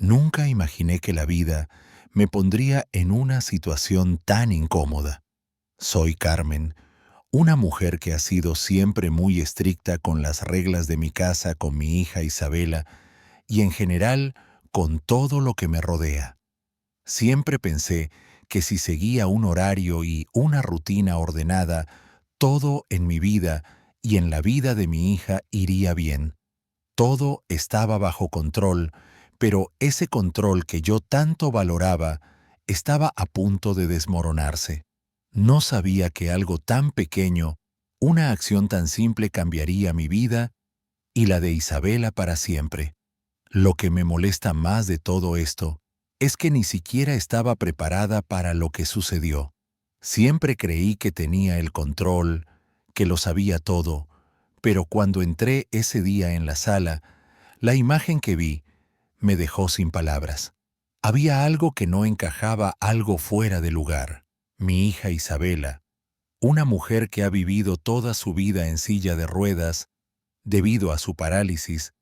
Nunca imaginé que la vida me pondría en una situación tan incómoda. Soy Carmen, una mujer que ha sido siempre muy estricta con las reglas de mi casa con mi hija Isabela y en general con todo lo que me rodea. Siempre pensé que si seguía un horario y una rutina ordenada, todo en mi vida y en la vida de mi hija iría bien. Todo estaba bajo control, pero ese control que yo tanto valoraba estaba a punto de desmoronarse. No sabía que algo tan pequeño, una acción tan simple cambiaría mi vida y la de Isabela para siempre. Lo que me molesta más de todo esto es que ni siquiera estaba preparada para lo que sucedió. Siempre creí que tenía el control, que lo sabía todo, pero cuando entré ese día en la sala, la imagen que vi me dejó sin palabras. Había algo que no encajaba, algo fuera de lugar. Mi hija Isabela, una mujer que ha vivido toda su vida en silla de ruedas debido a su parálisis,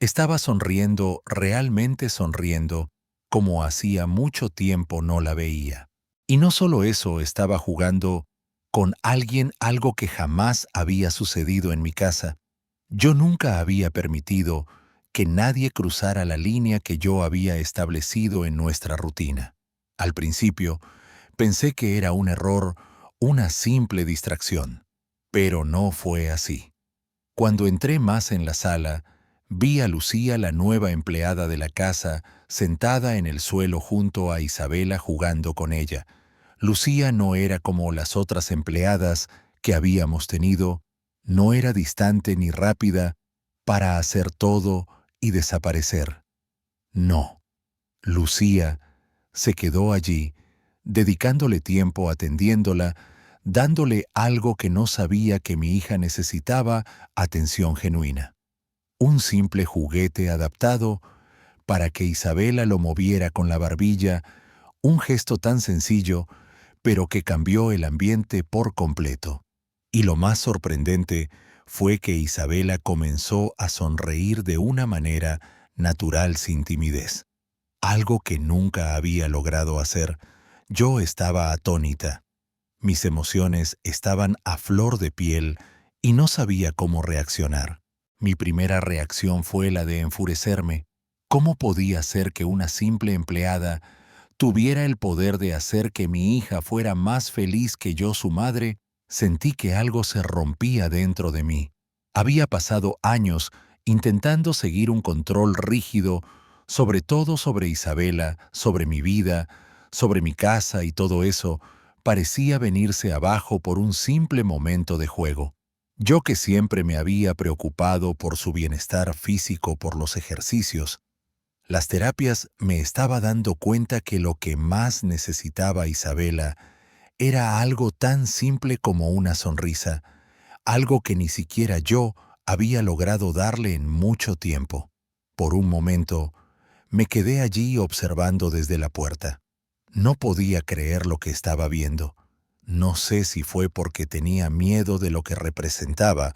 estaba sonriendo, realmente sonriendo, como hacía mucho tiempo no la veía. Y no solo eso, estaba jugando con alguien, algo que jamás había sucedido en mi casa. Yo nunca había permitido que nadie cruzara la línea que yo había establecido en nuestra rutina. Al principio, pensé que era un error, una simple distracción. Pero no fue así. Cuando entré más en la sala, vi a Lucía, la nueva empleada de la casa, sentada en el suelo junto a Isabela jugando con ella. Lucía no era como las otras empleadas que habíamos tenido, no era distante ni rápida para hacer todo y desaparecer. No, Lucía se quedó allí, dedicándole tiempo, atendiéndola, dándole algo que no sabía que mi hija necesitaba: atención genuina. Un simple juguete adaptado para que Isabela lo moviera con la barbilla, un gesto tan sencillo, pero que cambió el ambiente por completo. Y lo más sorprendente fue que Isabela comenzó a sonreír de una manera natural, sin timidez. Algo que nunca había logrado hacer. Yo estaba atónita. Mis emociones estaban a flor de piel y no sabía cómo reaccionar. Mi primera reacción fue la de enfurecerme. ¿Cómo podía ser que una simple empleada tuviera el poder de hacer que mi hija fuera más feliz que yo, su madre? Sentí que algo se rompía dentro de mí. Había pasado años intentando seguir un control rígido, sobre todo sobre Isabela, sobre mi vida, sobre mi casa, y todo eso parecía venirse abajo por un simple momento de juego. Yo, que siempre me había preocupado por su bienestar físico, por los ejercicios, las terapias, me estaba dando cuenta que lo que más necesitaba Isabela era algo tan simple como una sonrisa, algo que ni siquiera yo había logrado darle en mucho tiempo. Por un momento, me quedé allí observando desde la puerta. No podía creer lo que estaba viendo. No sé si fue porque tenía miedo de lo que representaba,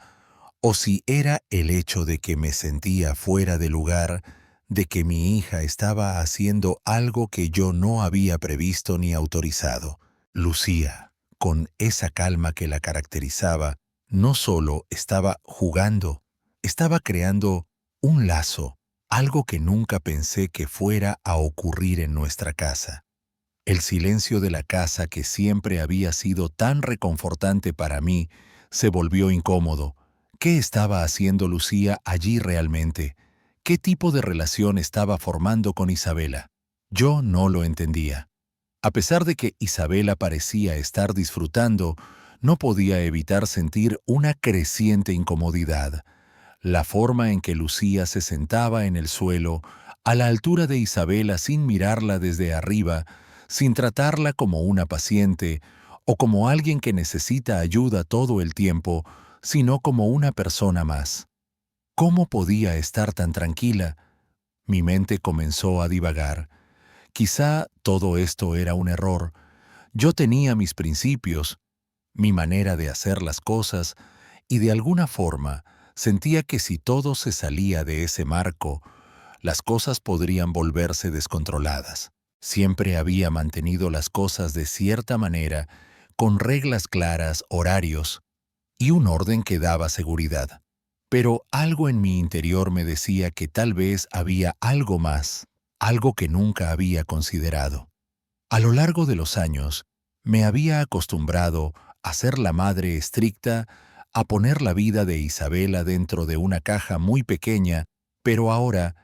o si era el hecho de que me sentía fuera de lugar, de que mi hija estaba haciendo algo que yo no había previsto ni autorizado. Lucía, con esa calma que la caracterizaba, no solo estaba jugando, estaba creando un lazo, algo que nunca pensé que fuera a ocurrir en nuestra casa. El silencio de la casa, que siempre había sido tan reconfortante para mí, se volvió incómodo. ¿Qué estaba haciendo Lucía allí realmente? ¿Qué tipo de relación estaba formando con Isabela? Yo no lo entendía. A pesar de que Isabela parecía estar disfrutando, no podía evitar sentir una creciente incomodidad. La forma en que Lucía se sentaba en el suelo, a la altura de Isabela, sin mirarla desde arriba, sin tratarla como una paciente o como alguien que necesita ayuda todo el tiempo, sino como una persona más. ¿Cómo podía estar tan tranquila? Mi mente comenzó a divagar. Quizá todo esto era un error. Yo tenía mis principios, mi manera de hacer las cosas, y de alguna forma sentía que si todo se salía de ese marco, las cosas podrían volverse descontroladas. Siempre había mantenido las cosas de cierta manera, con reglas claras, horarios y un orden que daba seguridad. Pero algo en mi interior me decía que tal vez había algo más, algo que nunca había considerado. A lo largo de los años, me había acostumbrado a ser la madre estricta, a poner la vida de Isabela dentro de una caja muy pequeña, pero ahora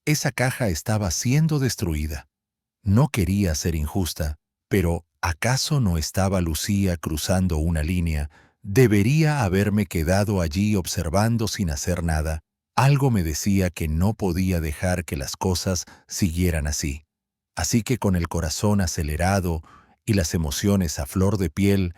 esa caja estaba siendo destruida. No quería ser injusta, pero ¿acaso no estaba Lucía cruzando una línea? Debería haberme quedado allí observando sin hacer nada. Algo me decía que no podía dejar que las cosas siguieran así. Así que con el corazón acelerado y las emociones a flor de piel,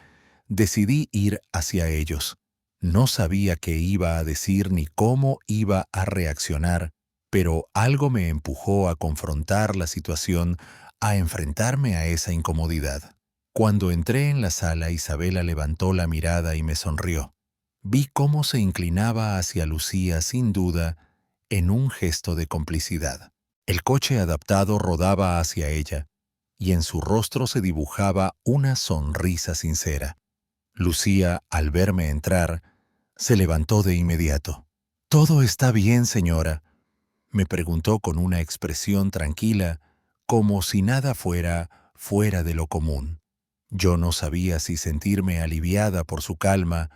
decidí ir hacia ellos. No sabía qué iba a decir ni cómo iba a reaccionar, pero algo me empujó a confrontar la situación, a enfrentarme a esa incomodidad. Cuando entré en la sala, Isabela levantó la mirada y me sonrió. Vi cómo se inclinaba hacia Lucía sin duda, en un gesto de complicidad. El coche adaptado rodaba hacia ella, y en su rostro se dibujaba una sonrisa sincera. Lucía, al verme entrar, se levantó de inmediato. «¿Todo está bien, señora?», me preguntó con una expresión tranquila, como si nada fuera de lo común. Yo no sabía si sentirme aliviada por su calma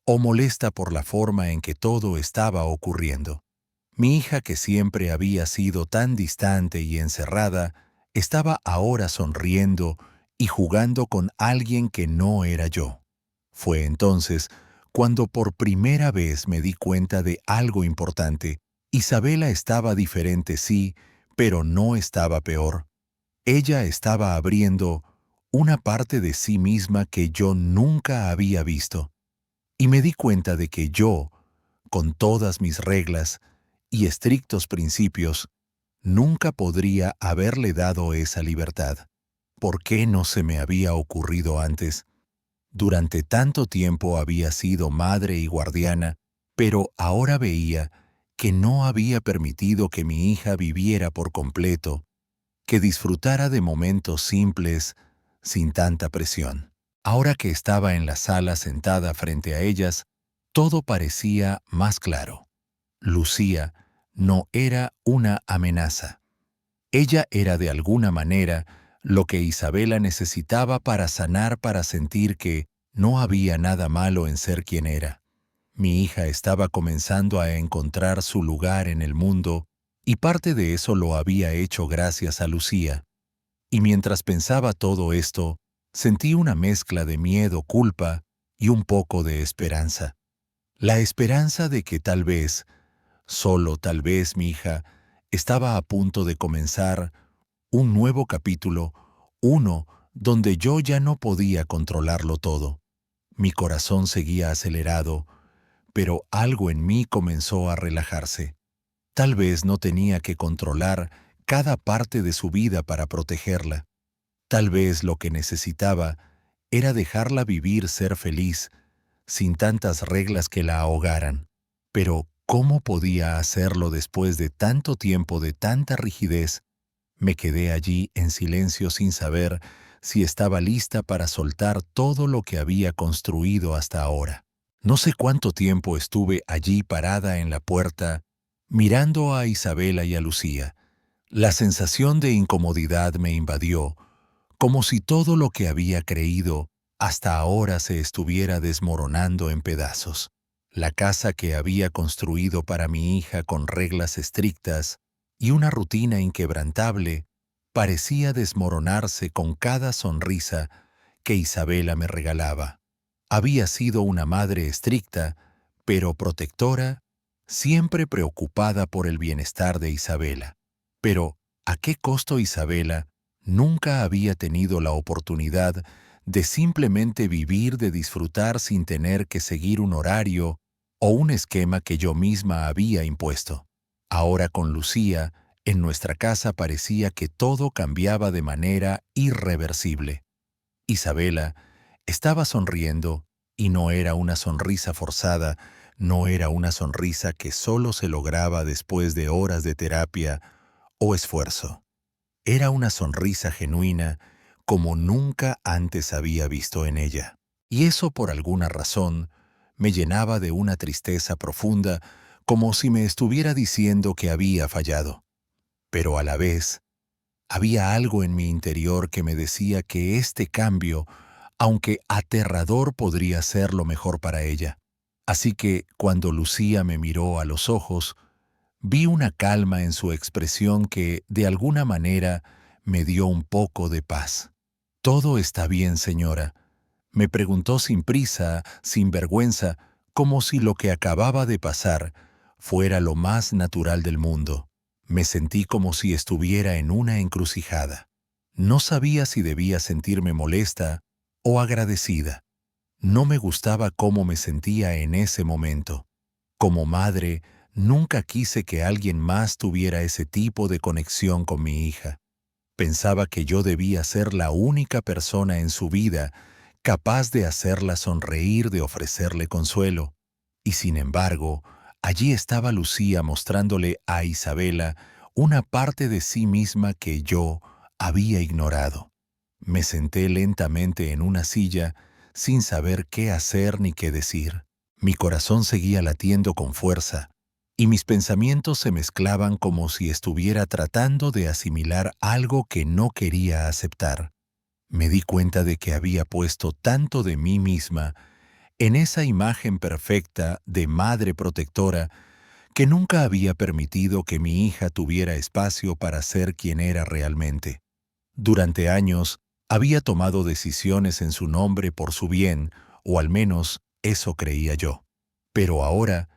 o molesta por la forma en que todo estaba ocurriendo. Mi hija, que siempre había sido tan distante y encerrada, estaba ahora sonriendo y jugando con alguien que no era yo. Fue entonces cuando por primera vez me di cuenta de algo importante. Isabela estaba diferente, sí, pero no estaba peor. Ella estaba abriendo una parte de sí misma que yo nunca había visto. Y me di cuenta de que yo, con todas mis reglas y estrictos principios, nunca podría haberle dado esa libertad. ¿Por qué no se me había ocurrido antes? Durante tanto tiempo había sido madre y guardiana, pero ahora veía que no había permitido que mi hija viviera por completo, que disfrutara de momentos simples, sin tanta presión. Ahora que estaba en la sala sentada frente a ellas, todo parecía más claro. Lucía no era una amenaza. Ella era de alguna manera lo que Isabela necesitaba para sanar, para sentir que no había nada malo en ser quien era. Mi hija estaba comenzando a encontrar su lugar en el mundo, y parte de eso lo había hecho gracias a Lucía. Y mientras pensaba todo esto, sentí una mezcla de miedo, culpa y un poco de esperanza. La esperanza de que tal vez, solo tal vez, mi hija estaba a punto de comenzar un nuevo capítulo, uno donde yo ya no podía controlarlo todo. Mi corazón seguía acelerado, pero algo en mí comenzó a relajarse. Tal vez no tenía que controlar cada parte de su vida para protegerla. Tal vez lo que necesitaba era dejarla vivir, ser feliz, sin tantas reglas que la ahogaran. Pero ¿cómo podía hacerlo después de tanto tiempo de tanta rigidez? Me quedé allí en silencio sin saber si estaba lista para soltar todo lo que había construido hasta ahora. No sé cuánto tiempo estuve allí parada en la puerta, mirando a Isabela y a Lucía. La sensación de incomodidad me invadió, como si todo lo que había creído hasta ahora se estuviera desmoronando en pedazos. La casa que había construido para mi hija con reglas estrictas y una rutina inquebrantable parecía desmoronarse con cada sonrisa que Isabela me regalaba. Había sido una madre estricta, pero protectora, siempre preocupada por el bienestar de Isabela. Pero, ¿a qué costo Isabela nunca había tenido la oportunidad de simplemente vivir, de disfrutar sin tener que seguir un horario o un esquema que yo misma había impuesto? Ahora con Lucía, en nuestra casa parecía que todo cambiaba de manera irreversible. Isabela estaba sonriendo, y no era una sonrisa forzada, no era una sonrisa que solo se lograba después de horas de terapia o esfuerzo. Era una sonrisa genuina como nunca antes había visto en ella. Y eso, por alguna razón, me llenaba de una tristeza profunda, como si me estuviera diciendo que había fallado. Pero a la vez, había algo en mi interior que me decía que este cambio, aunque aterrador, podría ser lo mejor para ella. Así que, cuando Lucía me miró a los ojos, vi una calma en su expresión que, de alguna manera, me dio un poco de paz. «Todo está bien, señora», me preguntó sin prisa, sin vergüenza, como si lo que acababa de pasar fuera lo más natural del mundo. Me sentí como si estuviera en una encrucijada. No sabía si debía sentirme molesta o agradecida. No me gustaba cómo me sentía en ese momento. Como madre, nunca quise que alguien más tuviera ese tipo de conexión con mi hija. Pensaba que yo debía ser la única persona en su vida capaz de hacerla sonreír, de ofrecerle consuelo. Y sin embargo, allí estaba Lucía mostrándole a Isabela una parte de sí misma que yo había ignorado. Me senté lentamente en una silla sin saber qué hacer ni qué decir. Mi corazón seguía latiendo con fuerza y mis pensamientos se mezclaban como si estuviera tratando de asimilar algo que no quería aceptar. Me di cuenta de que había puesto tanto de mí misma en esa imagen perfecta de madre protectora que nunca había permitido que mi hija tuviera espacio para ser quien era realmente. Durante años había tomado decisiones en su nombre por su bien, o al menos eso creía yo. Pero ahora,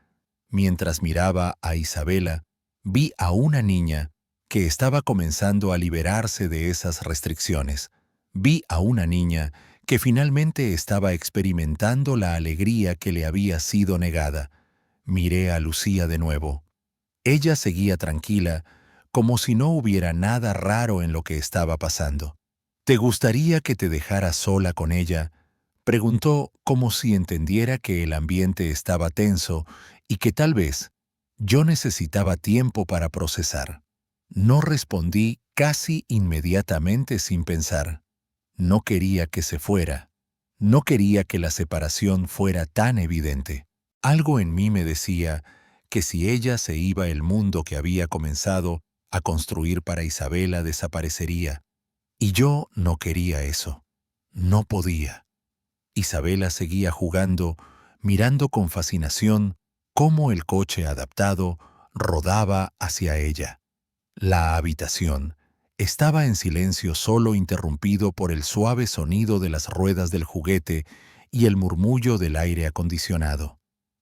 mientras miraba a Isabela, vi a una niña que estaba comenzando a liberarse de esas restricciones. Vi a una niña que finalmente estaba experimentando la alegría que le había sido negada. Miré a Lucía de nuevo. Ella seguía tranquila, como si no hubiera nada raro en lo que estaba pasando. «¿Te gustaría que te dejara sola con ella?», preguntó, como si entendiera que el ambiente estaba tenso y que tal vez yo necesitaba tiempo para procesar. No respondí casi inmediatamente sin pensar. No quería que se fuera. No quería que la separación fuera tan evidente. Algo en mí me decía que si ella se iba, el mundo que había comenzado a construir para Isabela desaparecería. Y yo no quería eso. No podía. Isabela seguía jugando, mirando con fascinación cómo el coche adaptado rodaba hacia ella. La habitación estaba en silencio, solo interrumpido por el suave sonido de las ruedas del juguete y el murmullo del aire acondicionado.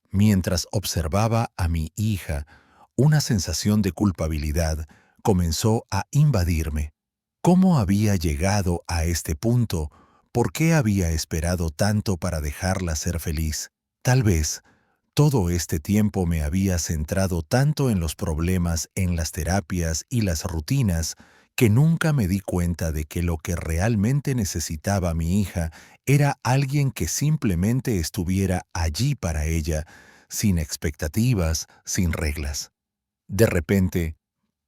Mientras observaba a mi hija, una sensación de culpabilidad comenzó a invadirme. ¿Cómo había llegado a este punto? ¿Por qué había esperado tanto para dejarla ser feliz? Tal vez todo este tiempo me había centrado tanto en los problemas, en las terapias y las rutinas, que nunca me di cuenta de que lo que realmente necesitaba mi hija era alguien que simplemente estuviera allí para ella, sin expectativas, sin reglas. De repente,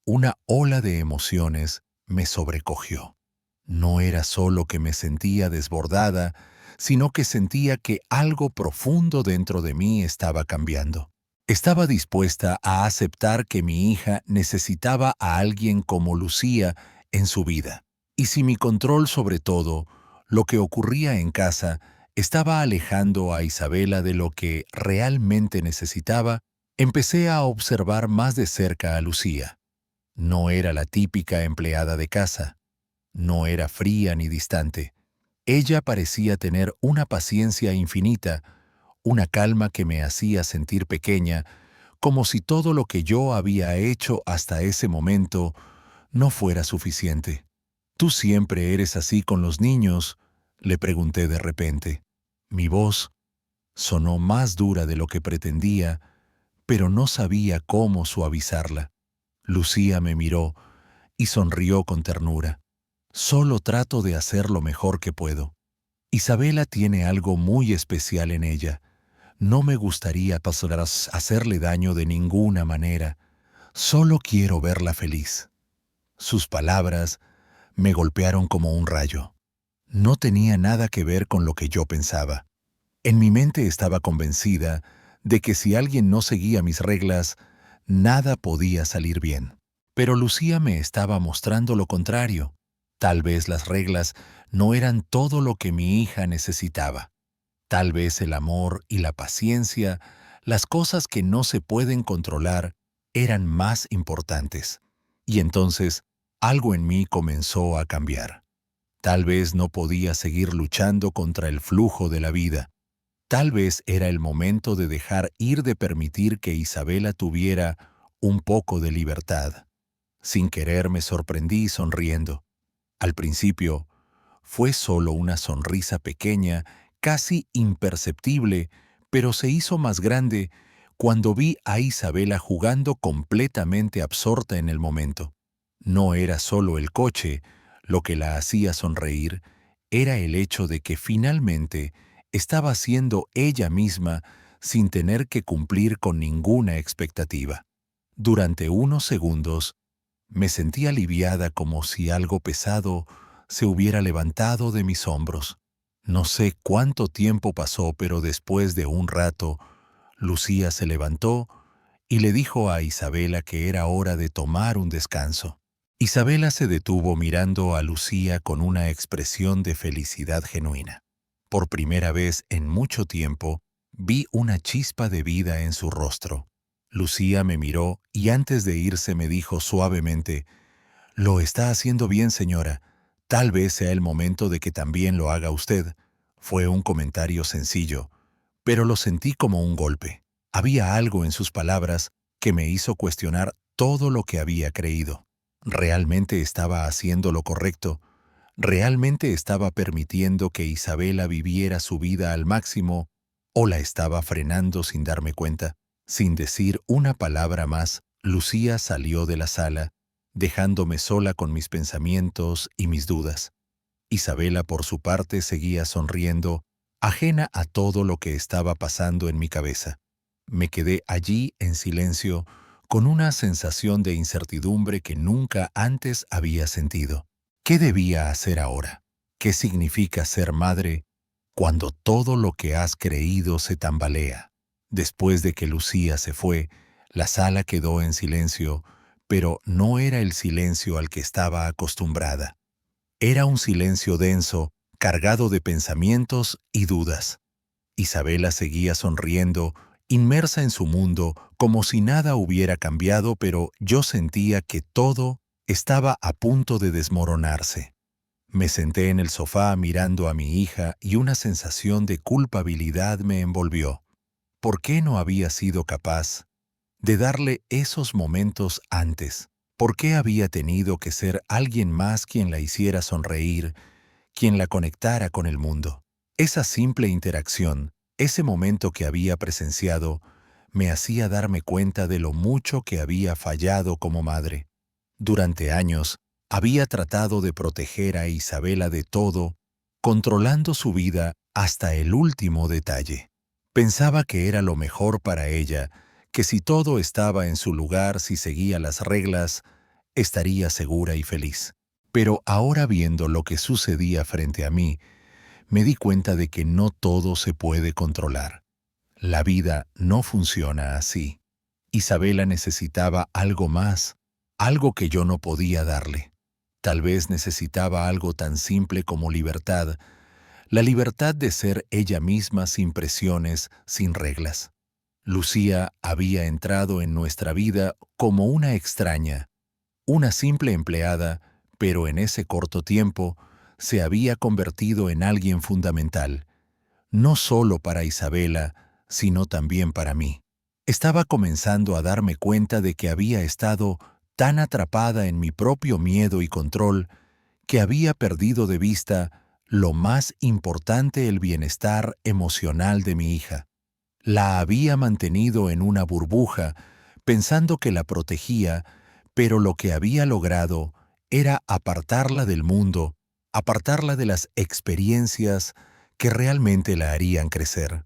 una ola de emociones me sobrecogió. No era solo que me sentía desbordada, sino que sentía que algo profundo dentro de mí estaba cambiando. Estaba dispuesta a aceptar que mi hija necesitaba a alguien como Lucía en su vida. Y si mi control sobre todo, lo que ocurría en casa, estaba alejando a Isabela de lo que realmente necesitaba, empecé a observar más de cerca a Lucía. No era la típica empleada de casa. No era fría ni distante. Ella parecía tener una paciencia infinita, una calma que me hacía sentir pequeña, como si todo lo que yo había hecho hasta ese momento no fuera suficiente. «¿Tú siempre eres así con los niños?», le pregunté de repente. Mi voz sonó más dura de lo que pretendía, pero no sabía cómo suavizarla. Lucía me miró y sonrió con ternura. «Solo trato de hacer lo mejor que puedo. Isabela tiene algo muy especial en ella. No me gustaría hacerle daño de ninguna manera. Solo quiero verla feliz». Sus palabras me golpearon como un rayo. No tenía nada que ver con lo que yo pensaba. En mi mente estaba convencida de que si alguien no seguía mis reglas, nada podía salir bien. Pero Lucía me estaba mostrando lo contrario. Tal vez las reglas no eran todo lo que mi hija necesitaba. Tal vez el amor y la paciencia, las cosas que no se pueden controlar, eran más importantes. Y entonces, algo en mí comenzó a cambiar. Tal vez no podía seguir luchando contra el flujo de la vida. Tal vez era el momento de dejar ir, de permitir que Isabela tuviera un poco de libertad. Sin querer me sorprendí sonriendo. Al principio, fue solo una sonrisa pequeña, casi imperceptible, pero se hizo más grande cuando vi a Isabela jugando completamente absorta en el momento. No era solo el coche lo que la hacía sonreír, era el hecho de que finalmente estaba siendo ella misma sin tener que cumplir con ninguna expectativa. Durante unos segundos, me sentí aliviada, como si algo pesado se hubiera levantado de mis hombros. No sé cuánto tiempo pasó, pero después de un rato, Lucía se levantó y le dijo a Isabela que era hora de tomar un descanso. Isabela se detuvo mirando a Lucía con una expresión de felicidad genuina. Por primera vez en mucho tiempo, vi una chispa de vida en su rostro. Lucía me miró y antes de irse me dijo suavemente: «Lo está haciendo bien, señora. Tal vez sea el momento de que también lo haga usted». Fue un comentario sencillo, pero lo sentí como un golpe. Había algo en sus palabras que me hizo cuestionar todo lo que había creído. ¿Realmente estaba haciendo lo correcto? ¿Realmente estaba permitiendo que Isabela viviera su vida al máximo o la estaba frenando sin darme cuenta? Sin decir una palabra más, Lucía salió de la sala, dejándome sola con mis pensamientos y mis dudas. Isabela, por su parte, seguía sonriendo, ajena a todo lo que estaba pasando en mi cabeza. Me quedé allí en silencio, con una sensación de incertidumbre que nunca antes había sentido. ¿Qué debía hacer ahora? ¿Qué significa ser madre cuando todo lo que has creído se tambalea? Después de que Lucía se fue, la sala quedó en silencio, pero no era el silencio al que estaba acostumbrada. Era un silencio denso, cargado de pensamientos y dudas. Isabela seguía sonriendo, inmersa en su mundo, como si nada hubiera cambiado, pero yo sentía que todo estaba a punto de desmoronarse. Me senté en el sofá mirando a mi hija y una sensación de culpabilidad me envolvió. ¿Por qué no había sido capaz de darle esos momentos antes? ¿Por qué había tenido que ser alguien más quien la hiciera sonreír, quien la conectara con el mundo? Esa simple interacción, ese momento que había presenciado, me hacía darme cuenta de lo mucho que había fallado como madre. Durante años, había tratado de proteger a Isabela de todo, controlando su vida hasta el último detalle. Pensaba que era lo mejor para ella, que si todo estaba en su lugar, si seguía las reglas, estaría segura y feliz. Pero ahora, viendo lo que sucedía frente a mí, me di cuenta de que no todo se puede controlar. La vida no funciona así. Isabela necesitaba algo más, algo que yo no podía darle. Tal vez necesitaba algo tan simple como libertad, la libertad de ser ella misma sin presiones, sin reglas. Lucía había entrado en nuestra vida como una extraña, una simple empleada, pero en ese corto tiempo se había convertido en alguien fundamental, no solo para Isabela, sino también para mí. Estaba comenzando a darme cuenta de que había estado tan atrapada en mi propio miedo y control que había perdido de vista lo más importante: el bienestar emocional de mi hija. La había mantenido en una burbuja, pensando que la protegía, pero lo que había logrado era apartarla del mundo, apartarla de las experiencias que realmente la harían crecer.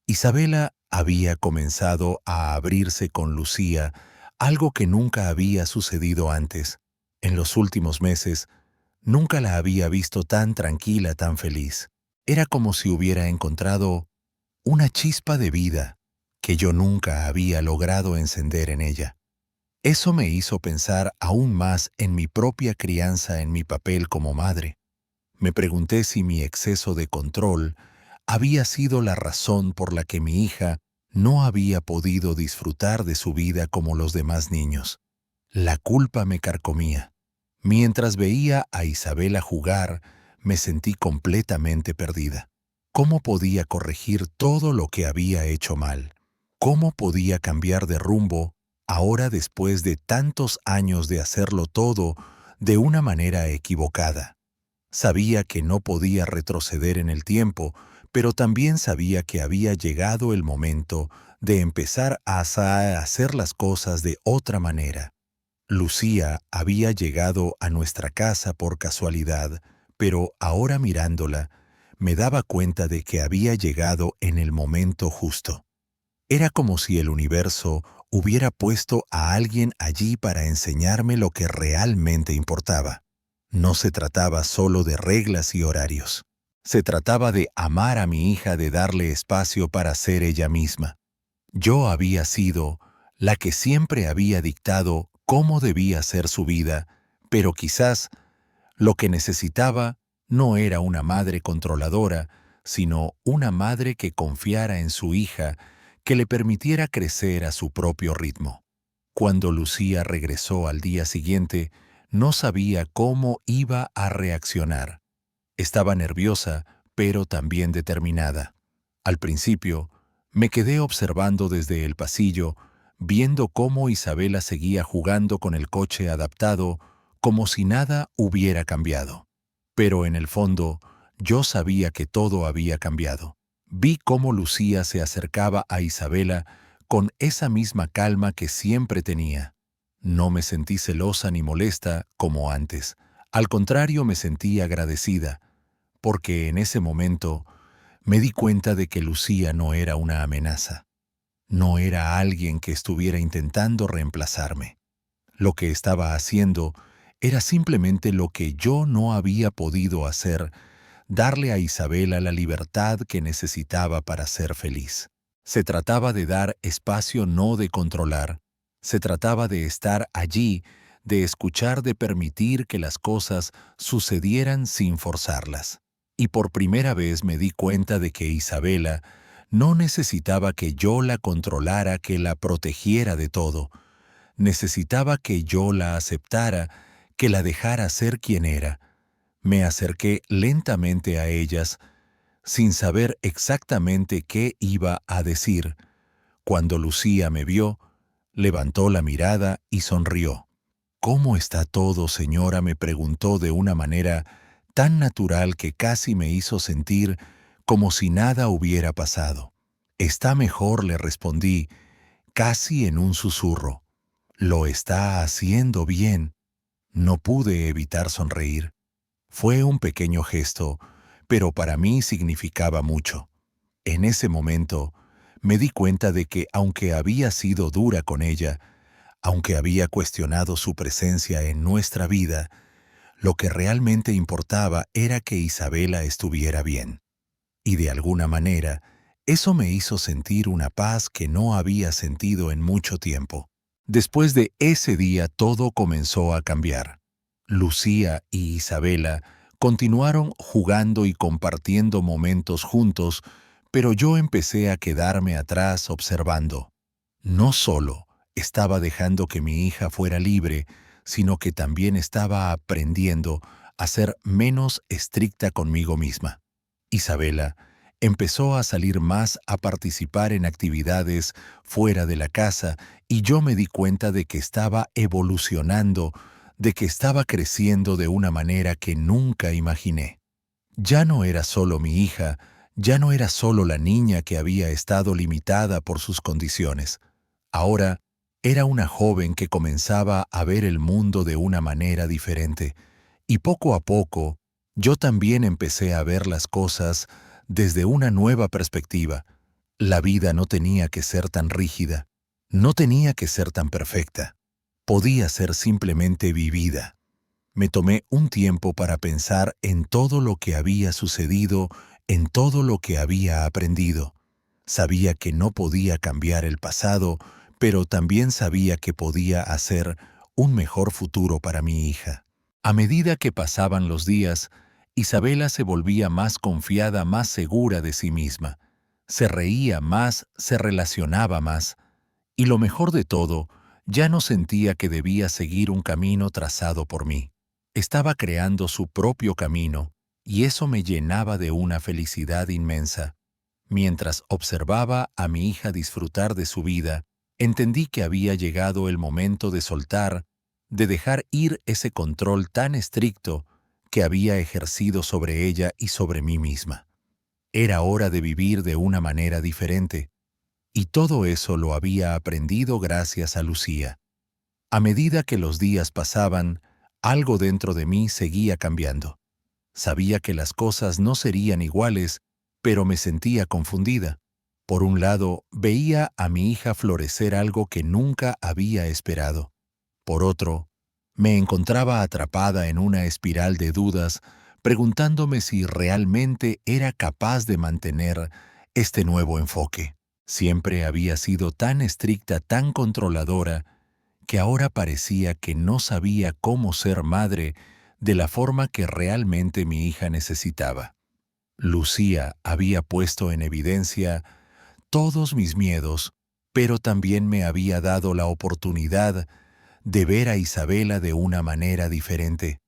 Isabela había comenzado a abrirse con Lucía, algo que nunca había sucedido antes. En los últimos meses, nunca la había visto tan tranquila, tan feliz. Era como si hubiera encontrado una chispa de vida que yo nunca había logrado encender en ella. Eso me hizo pensar aún más en mi propia crianza, en mi papel como madre. Me pregunté si mi exceso de control había sido la razón por la que mi hija no había podido disfrutar de su vida como los demás niños. La culpa me carcomía. Mientras veía a Isabela jugar, me sentí completamente perdida. ¿Cómo podía corregir todo lo que había hecho mal? ¿Cómo podía cambiar de rumbo ahora después de tantos años de hacerlo todo de una manera equivocada? Sabía que no podía retroceder en el tiempo, pero también sabía que había llegado el momento de empezar a hacer las cosas de otra manera. Lucía había llegado a nuestra casa por casualidad, pero ahora mirándola, me daba cuenta de que había llegado en el momento justo. Era como si el universo hubiera puesto a alguien allí para enseñarme lo que realmente importaba. No se trataba solo de reglas y horarios. Se trataba de amar a mi hija, de darle espacio para ser ella misma. Yo había sido la que siempre había dictado cómo debía ser su vida, pero quizás lo que necesitaba no era una madre controladora, sino una madre que confiara en su hija, que le permitiera crecer a su propio ritmo. Cuando Lucía regresó al día siguiente, no sabía cómo iba a reaccionar. Estaba nerviosa, pero también determinada. Al principio, me quedé observando desde el pasillo, viendo cómo Isabela seguía jugando con el coche adaptado, como si nada hubiera cambiado. Pero en el fondo, yo sabía que todo había cambiado. Vi cómo Lucía se acercaba a Isabela con esa misma calma que siempre tenía. No me sentí celosa ni molesta como antes. Al contrario, me sentí agradecida, porque en ese momento me di cuenta de que Lucía no era una amenaza. No era alguien que estuviera intentando reemplazarme. Lo que estaba haciendo era simplemente lo que yo no había podido hacer, darle a Isabela la libertad que necesitaba para ser feliz. Se trataba de dar espacio, no de controlar. Se trataba de estar allí, de escuchar, de permitir que las cosas sucedieran sin forzarlas. Y por primera vez me di cuenta de que Isabela no necesitaba que yo la controlara, que la protegiera de todo. Necesitaba que yo la aceptara, que la dejara ser quien era. Me acerqué lentamente a ellas, sin saber exactamente qué iba a decir. Cuando Lucía me vio, levantó la mirada y sonrió. «¿Cómo está todo, señora?», me preguntó de una manera tan natural que casi me hizo sentir como si nada hubiera pasado. «Está mejor», le respondí, casi en un susurro. «Lo está haciendo bien». No pude evitar sonreír. Fue un pequeño gesto, pero para mí significaba mucho. En ese momento, me di cuenta de que aunque había sido dura con ella, aunque había cuestionado su presencia en nuestra vida, lo que realmente importaba era que Isabela estuviera bien. Y de alguna manera, eso me hizo sentir una paz que no había sentido en mucho tiempo. Después de ese día todo comenzó a cambiar. Lucía y Isabela continuaron jugando y compartiendo momentos juntos, pero yo empecé a quedarme atrás observando. No solo estaba dejando que mi hija fuera libre, sino que también estaba aprendiendo a ser menos estricta conmigo misma. Isabela empezó a salir más, a participar en actividades fuera de la casa, y yo me di cuenta de que estaba evolucionando, de que estaba creciendo de una manera que nunca imaginé. Ya no era solo mi hija, ya no era solo la niña que había estado limitada por sus condiciones. Ahora era una joven que comenzaba a ver el mundo de una manera diferente, y poco a poco yo también empecé a ver las cosas desde una nueva perspectiva. La vida no tenía que ser tan rígida, no tenía que ser tan perfecta. Podía ser simplemente vivida. Me tomé un tiempo para pensar en todo lo que había sucedido, en todo lo que había aprendido. Sabía que no podía cambiar el pasado, pero también sabía que podía hacer un mejor futuro para mi hija. A medida que pasaban los días, Isabela se volvía más confiada, más segura de sí misma. Se reía más, se relacionaba más, y lo mejor de todo, ya no sentía que debía seguir un camino trazado por mí. Estaba creando su propio camino, y eso me llenaba de una felicidad inmensa. Mientras observaba a mi hija disfrutar de su vida, entendí que había llegado el momento de soltar, de dejar ir ese control tan estricto que había ejercido sobre ella y sobre mí misma. Era hora de vivir de una manera diferente, y todo eso lo había aprendido gracias a Lucía. A medida que los días pasaban, algo dentro de mí seguía cambiando. Sabía que las cosas no serían iguales, pero me sentía confundida. Por un lado, veía a mi hija florecer algo que nunca había esperado. Por otro, me encontraba atrapada en una espiral de dudas, preguntándome si realmente era capaz de mantener este nuevo enfoque. Siempre había sido tan estricta, tan controladora, que ahora parecía que no sabía cómo ser madre de la forma que realmente mi hija necesitaba. Lucía había puesto en evidencia todos mis miedos, pero también me había dado la oportunidad de ver a Isabela de una manera diferente,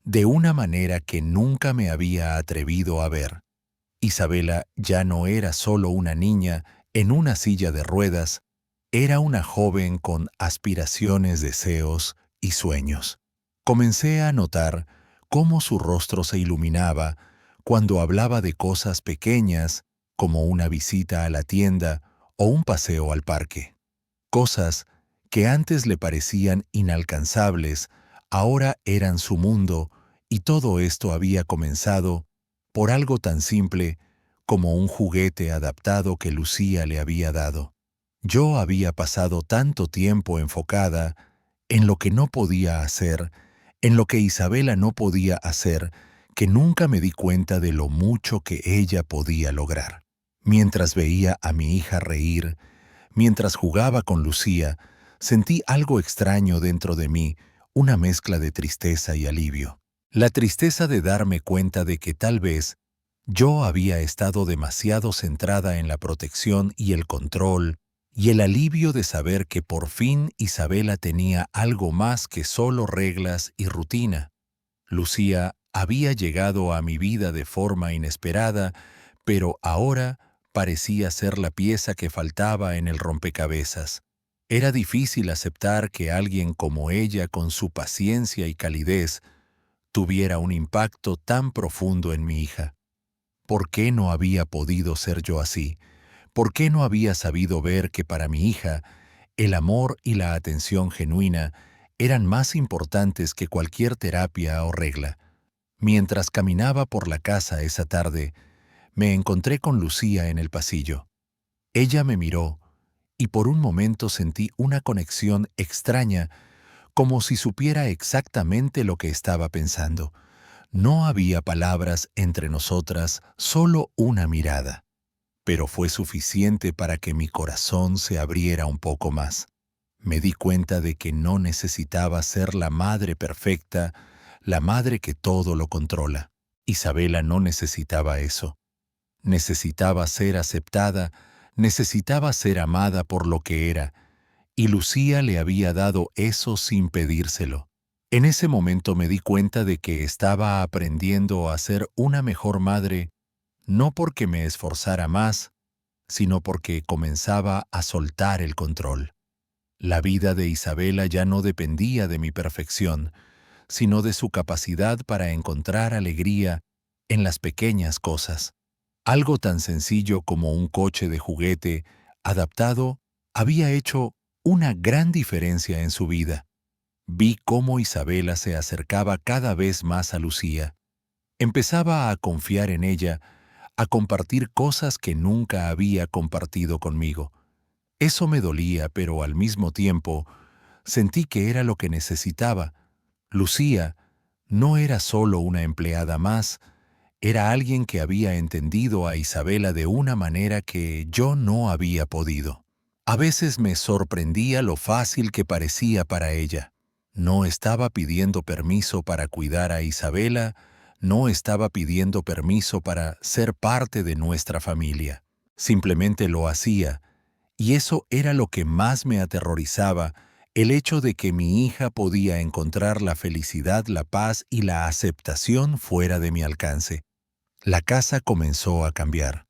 de una manera que nunca me había atrevido a ver. Isabela ya no era solo una niña en una silla de ruedas, era una joven con aspiraciones, deseos y sueños. Comencé a notar cómo su rostro se iluminaba cuando hablaba de cosas pequeñas como una visita a la tienda o un paseo al parque. Cosas que antes le parecían inalcanzables, ahora eran su mundo, y todo esto había comenzado por algo tan simple como un juguete adaptado que Lucía le había dado. Yo había pasado tanto tiempo enfocada en lo que no podía hacer, en lo que Isabela no podía hacer, que nunca me di cuenta de lo mucho que ella podía lograr. Mientras veía a mi hija reír, mientras jugaba con Lucía, sentí algo extraño dentro de mí, una mezcla de tristeza y alivio. La tristeza de darme cuenta de que tal vez yo había estado demasiado centrada en la protección y el control, y el alivio de saber que por fin Isabela tenía algo más que solo reglas y rutina. Lucía había llegado a mi vida de forma inesperada, pero ahora parecía ser la pieza que faltaba en el rompecabezas. Era difícil aceptar que alguien como ella, con su paciencia y calidez, tuviera un impacto tan profundo en mi hija. ¿Por qué no había podido ser yo así? ¿Por qué no había sabido ver que para mi hija el amor y la atención genuina eran más importantes que cualquier terapia o regla? Mientras caminaba por la casa esa tarde, me encontré con Lucía en el pasillo. Ella me miró y por un momento sentí una conexión extraña, como si supiera exactamente lo que estaba pensando. No había palabras entre nosotras, solo una mirada. Pero fue suficiente para que mi corazón se abriera un poco más. Me di cuenta de que no necesitaba ser la madre perfecta, la madre que todo lo controla. Isabela no necesitaba eso. Necesitaba ser aceptada, necesitaba ser amada por lo que era, y Lucía le había dado eso sin pedírselo. En ese momento me di cuenta de que estaba aprendiendo a ser una mejor madre, no porque me esforzara más, sino porque comenzaba a soltar el control. La vida de Isabela ya no dependía de mi perfección, sino de su capacidad para encontrar alegría en las pequeñas cosas. Algo tan sencillo como un coche de juguete adaptado había hecho una gran diferencia en su vida. Vi cómo Isabela se acercaba cada vez más a Lucía. Empezaba a confiar en ella, a compartir cosas que nunca había compartido conmigo. Eso me dolía, pero al mismo tiempo sentí que era lo que necesitaba. Lucía No era solo una empleada más, era alguien que había entendido a Isabela de una manera que yo no había podido. A veces me sorprendía lo fácil que parecía para ella. No estaba pidiendo permiso para cuidar a Isabela, no estaba pidiendo permiso para ser parte de nuestra familia. Simplemente lo hacía, y eso era lo que más me aterrorizaba, el hecho de que mi hija podía encontrar la felicidad, la paz y la aceptación fuera de mi alcance. La casa comenzó a cambiar.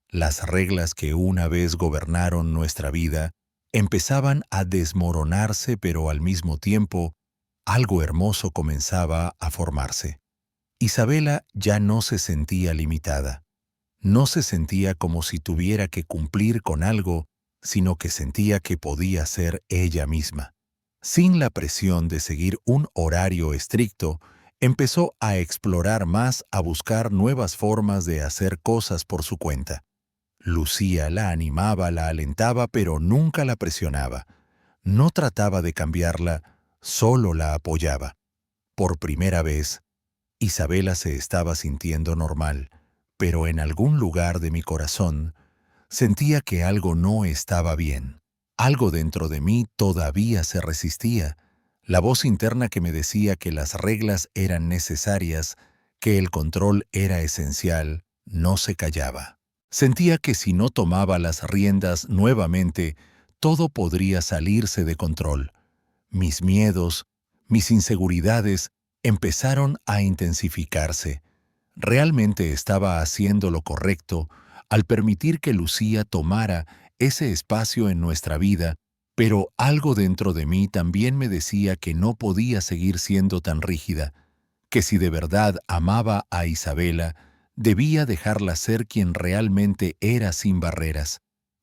Las reglas que una vez gobernaron nuestra vida empezaban a desmoronarse, pero al mismo tiempo, algo hermoso comenzaba a formarse. Isabela ya no se sentía limitada. No se sentía como si tuviera que cumplir con algo, sino que sentía que podía ser ella misma. Sin la presión de seguir un horario estricto, empezó a explorar más, a buscar nuevas formas de hacer cosas por su cuenta. Lucía la animaba, la alentaba, pero nunca la presionaba. No trataba de cambiarla, solo la apoyaba. Por primera vez, Isabela se estaba sintiendo normal, pero en algún lugar de mi corazón sentía que algo no estaba bien. Algo dentro de mí todavía se resistía. La voz interna que me decía que las reglas eran necesarias, que el control era esencial, no se callaba. Sentía que si no tomaba las riendas nuevamente, todo podría salirse de control. Mis miedos, mis inseguridades empezaron a intensificarse. ¿Realmente estaba haciendo lo correcto al permitir que Lucía tomara ese espacio en nuestra vida? Pero algo dentro de mí también me decía que no podía seguir siendo tan rígida, que si de verdad amaba a Isabela, debía dejarla ser quien realmente era sin barreras.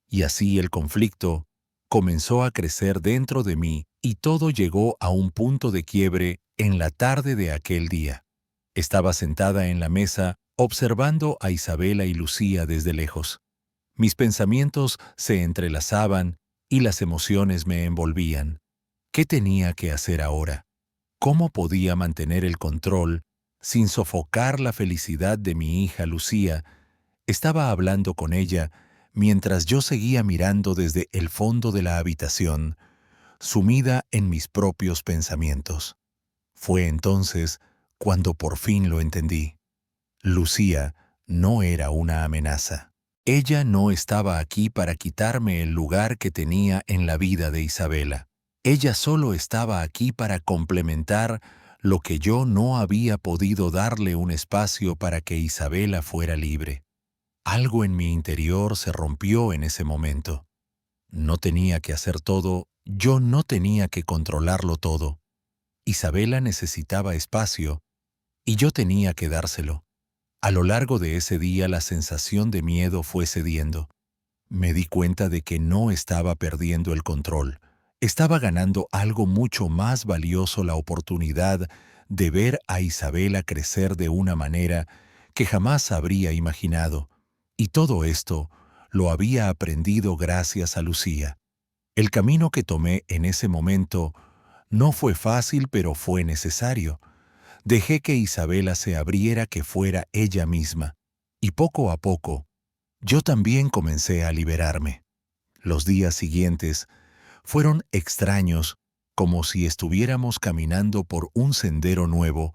Y así el conflicto comenzó a crecer dentro de mí y todo llegó a un punto de quiebre en la tarde de aquel día. Estaba sentada en la mesa observando a Isabela y Lucía desde lejos. Mis pensamientos se entrelazaban y las emociones me envolvían. ¿Qué tenía que hacer ahora? ¿Cómo podía mantener el control sin sofocar la felicidad de mi hija Lucía? Estaba hablando con ella mientras yo seguía mirando desde el fondo de la habitación, sumida en mis propios pensamientos. Fue entonces cuando por fin lo entendí. Lucía no era una amenaza. Ella no estaba aquí para quitarme el lugar que tenía en la vida de Isabela. Ella solo estaba aquí para complementar lo que yo no había podido darle un espacio para que Isabela fuera libre. Algo en mi interior se rompió en ese momento. No tenía que hacer todo, yo no tenía que controlarlo todo. Isabela necesitaba espacio y yo tenía que dárselo. A lo largo de ese día la sensación de miedo fue cediendo. Me di cuenta de que no estaba perdiendo el control. Estaba ganando algo mucho más valioso, la oportunidad de ver a Isabela crecer de una manera que jamás habría imaginado. Y todo esto lo había aprendido gracias a Lucía. El camino que tomé en ese momento no fue fácil, pero fue necesario. Dejé que Isabela se abriera, que fuera ella misma. Y poco a poco, yo también comencé a liberarme. Los días siguientes fueron extraños, como si estuviéramos caminando por un sendero nuevo,